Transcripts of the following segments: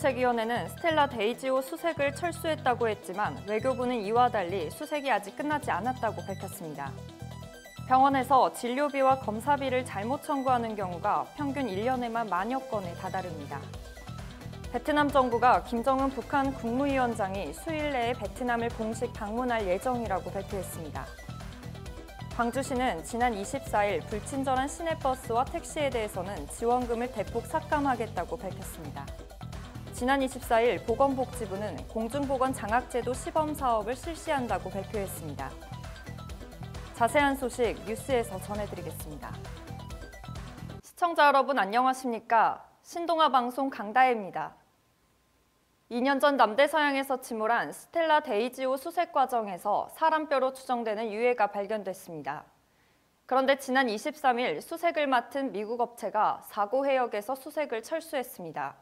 시민대책위원회는 스텔라 데이지호 수색을 철수했다고 했지만 외교부는 이와 달리 수색이 아직 끝나지 않았다고 밝혔습니다. 병원에서 진료비와 검사비를 잘못 청구하는 경우가 평균 1년에만 만여 건에 다다릅니다. 베트남 정부가 김정은 북한 국무위원장이 수일 내에 베트남을 공식 방문할 예정이라고 발표했습니다. 광주시는 지난 24일 불친절한 시내버스와 택시에 대해서는 지원금을 대폭 삭감하겠다고 밝혔습니다. 지난 24일 보건복지부는 공중보건 장학제도 시범사업을 실시한다고 발표했습니다. 자세한 소식 뉴스에서 전해드리겠습니다. 시청자 여러분 안녕하십니까? 신동아 방송 강다혜입니다. 2년 전 남대서양에서 침몰한 스텔라 데이지호 수색 과정에서 사람뼈로 추정되는 유해가 발견됐습니다. 그런데 지난 23일 수색을 맡은 미국 업체가 사고 해역에서 수색을 철수했습니다.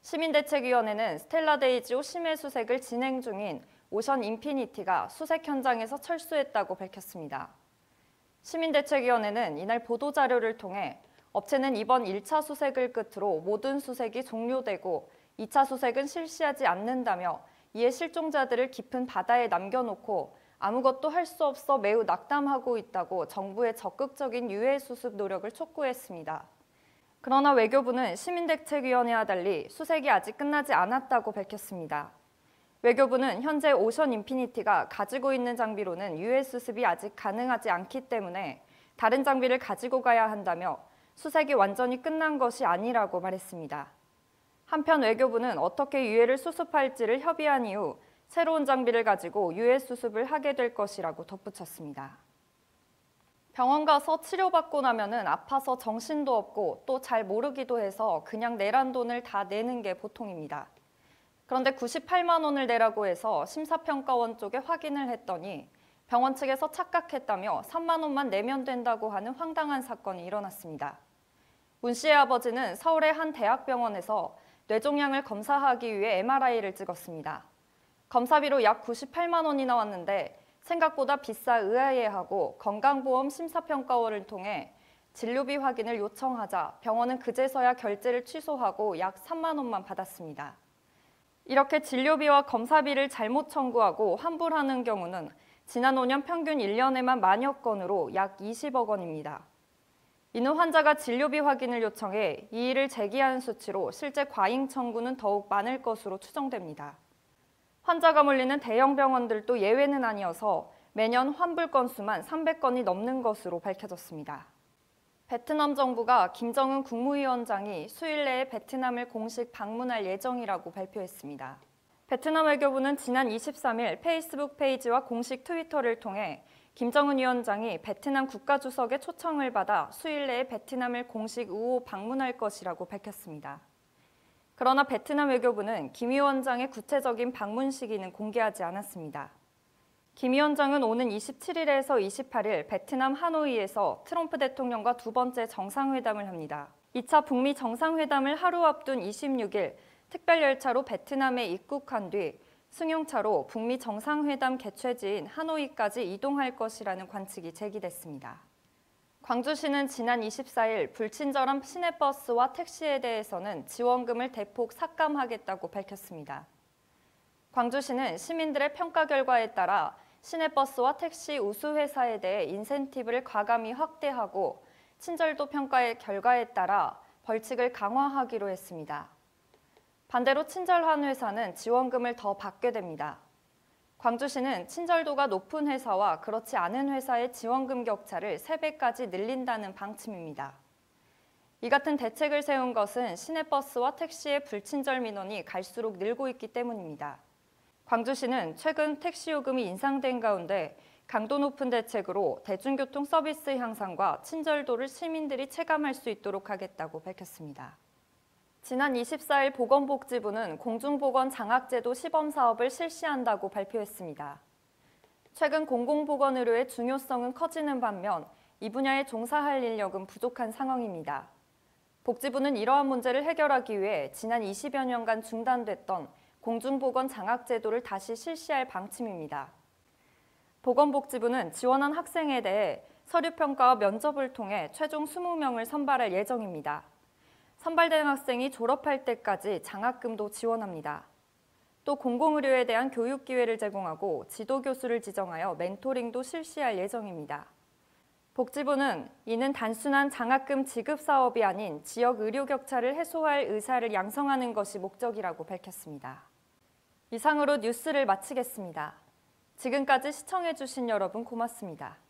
시민대책위원회는 스텔라 데이지호 심해 수색을 진행 중인 오션 인피니티가 수색 현장에서 철수했다고 밝혔습니다. 시민대책위원회는 이날 보도자료를 통해 업체는 이번 1차 수색을 끝으로 모든 수색이 종료되고 2차 수색은 실시하지 않는다며 이에 실종자들을 깊은 바다에 남겨놓고 아무것도 할 수 없어 매우 낙담하고 있다고 정부의 적극적인 유해 수습 노력을 촉구했습니다. 그러나 외교부는 시민대책위원회와 달리 수색이 아직 끝나지 않았다고 밝혔습니다. 외교부는 현재 오션 인피니티가 가지고 있는 장비로는 유해 수습이 아직 가능하지 않기 때문에 다른 장비를 가지고 가야 한다며 수색이 완전히 끝난 것이 아니라고 말했습니다. 한편 외교부는 어떻게 유해를 수습할지를 협의한 이후 새로운 장비를 가지고 유해 수습을 하게 될 것이라고 덧붙였습니다. 병원 가서 치료받고 나면은 아파서 정신도 없고 또 잘 모르기도 해서 그냥 내란 돈을 다 내는 게 보통입니다. 그런데 98만 원을 내라고 해서 심사평가원 쪽에 확인을 했더니 병원 측에서 착각했다며 3만 원만 내면 된다고 하는 황당한 사건이 일어났습니다. 문 씨의 아버지는 서울의 한 대학병원에서 뇌종양을 검사하기 위해 MRI를 찍었습니다. 검사비로 약 98만 원이 나왔는데 생각보다 비싸 의아해하고 건강보험 심사평가원을 통해 진료비 확인을 요청하자 병원은 그제서야 결제를 취소하고 약 3만 원만 받았습니다. 이렇게 진료비와 검사비를 잘못 청구하고 환불하는 경우는 지난 5년 평균 1년에만 만여 건으로 약 20억 원입니다. 이는 환자가 진료비 확인을 요청해 이의를 제기한 수치로 실제 과잉 청구는 더욱 많을 것으로 추정됩니다. 환자가 몰리는 대형 병원들도 예외는 아니어서 매년 환불 건수만 300건이 넘는 것으로 밝혀졌습니다. 베트남 정부가 김정은 국무위원장이 수일 내에 베트남을 공식 방문할 예정이라고 발표했습니다. 베트남 외교부는 지난 23일 페이스북 페이지와 공식 트위터를 통해 김정은 위원장이 베트남 국가주석의 초청을 받아 수일 내에 베트남을 공식 우호 방문할 것이라고 밝혔습니다. 그러나 베트남 외교부는 김 위원장의 구체적인 방문 시기는 공개하지 않았습니다. 김 위원장은 오는 27일에서 28일 베트남 하노이에서 트럼프 대통령과 두 번째 정상회담을 합니다. 2차 북미 정상회담을 하루 앞둔 26일 특별열차로 베트남에 입국한 뒤 승용차로 북미 정상회담 개최지인 하노이까지 이동할 것이라는 관측이 제기됐습니다. 광주시는 지난 24일 불친절한 시내버스와 택시에 대해서는 지원금을 대폭 삭감하겠다고 밝혔습니다. 광주시는 시민들의 평가 결과에 따라 시내버스와 택시 우수회사에 대해 인센티브를 과감히 확대하고 친절도 평가의 결과에 따라 벌칙을 강화하기로 했습니다. 반대로 친절한 회사는 지원금을 더 받게 됩니다. 광주시는 친절도가 높은 회사와 그렇지 않은 회사의 지원금 격차를 3배까지 늘린다는 방침입니다. 이 같은 대책을 세운 것은 시내버스와 택시의 불친절 민원이 갈수록 늘고 있기 때문입니다. 광주시는 최근 택시 요금이 인상된 가운데 강도 높은 대책으로 대중교통 서비스 향상과 친절도를 시민들이 체감할 수 있도록 하겠다고 밝혔습니다. 지난 24일 보건복지부는 공중보건 장학제도 시범사업을 실시한다고 발표했습니다. 최근 공공보건의료의 중요성은 커지는 반면 이 분야에 종사할 인력은 부족한 상황입니다. 복지부는 이러한 문제를 해결하기 위해 지난 20여 년간 중단됐던 공중보건 장학제도를 다시 실시할 방침입니다. 보건복지부는 지원한 학생에 대해 서류평가와 면접을 통해 최종 20명을 선발할 예정입니다. 선발된 학생이 졸업할 때까지 장학금도 지원합니다. 또 공공의료에 대한 교육 기회를 제공하고 지도교수를 지정하여 멘토링도 실시할 예정입니다. 복지부는 이는 단순한 장학금 지급 사업이 아닌 지역 의료 격차를 해소할 의사를 양성하는 것이 목적이라고 밝혔습니다. 이상으로 뉴스를 마치겠습니다. 지금까지 시청해주신 여러분 고맙습니다.